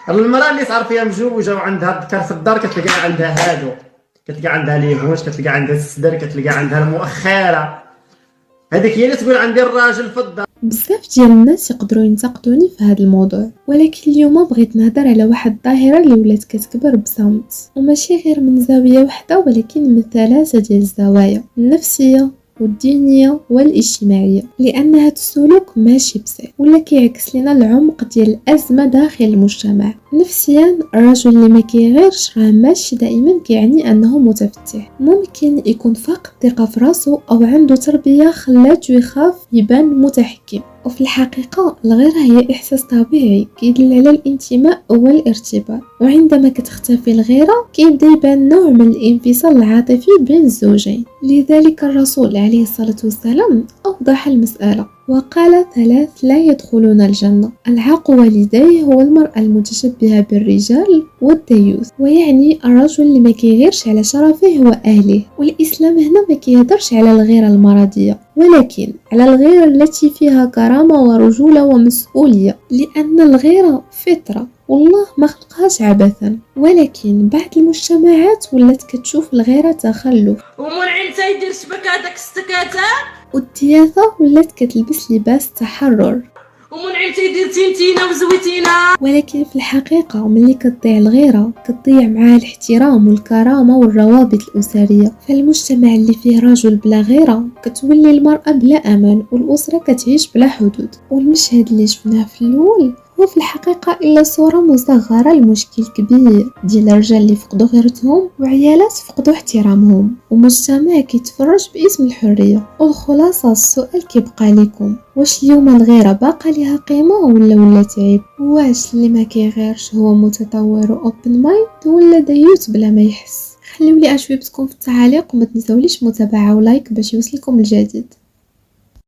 المراه اللي صار فيها مجوجه وعندها الذكر في الدار كتلقى عندها هادو، كتلقى عندها ليفوش، كتلقى عندها السدر، كتلقى عندها المؤخره. هذيك هي اللي تقول عندي الراجل في الدار. بزاف ديال الناس يقدروا ينتقدوني في هذا الموضوع، ولكن اليوم بغيت نهضر على واحد الظاهره اللي ولات كتكبر بصمت، وماشي غير من زاويه واحده ولكن من ثلاثه ديال الزوايا: النفسيه والدينيه والاجتماعيه. لان هذا السلوك ماشي بسيط ولا كيعكس لنا العمق ديال الازمه داخل المجتمع. نفسيا الرجل اللي ما كيغيرش راه ماشي دائما كيعني انه متفتح، ممكن يكون فاقد ثقه في راسو او عنده تربيه خلاته يخاف يبان متحكم. وفي الحقيقة الغيرة هي إحساس طبيعي كيدل على الانتماء والارتباط، وعندما كتختفي الغيرة كيبدا يبان نوع من الانفصال العاطفي بين الزوجين. لذلك الرسول عليه الصلاة والسلام أوضح المسألة وقال: ثلاث لا يدخلون الجنة: العاق والديه، والمرأة المتشبهة بالرجال، والديوث. ويعني الرجل اللي ما كيغيرش على شرفه وأهله. والإسلام هنا ما كيهدرش على الغيرة المرضية، ولكن على الغيرة التي فيها كرامة ورجولة ومسؤولية، لأن الغيرة فطرة والله ما خلقهاش عبثا. ولكن بعض المجتمعات ولات كتشوف الغيرة تخلف، ومنعم تيدير شبكة داك السكاتة، والدياثة ولات كتلبس لباس التحرر، ومنعم تيدير تينتينا وزويتينا. ولكن في الحقيقة ملي كتضيع الغيرة كتضيع معها الاحترام والكرامة والروابط الأسرية. فالمجتمع اللي فيه رجل بلا غيرة كتولي المرأة بلا أمان، والأسرة كتعيش بلا حدود. والمشهد اللي شفناه في الأول هو في الحقيقة إلا صورة مصغرة لمشكل كبير ديال الرجال اللي فقدوا غيرتهم وعيالات فقدوا احترامهم ومجتمع كيتفرج باسم الحرية. والخلاصة السؤال كيبقى لكم: واش اليوم الغيرة باقا لها قيمة ولا عيب؟ واش اللي ما كيغيرش هو متطور وأوبن مايند ولا ديوت بلا ما يحس؟ خليولي أجوبتكم في التعاليق وما تنساوليش متابعة ولايك باش يوصلكم الجديد.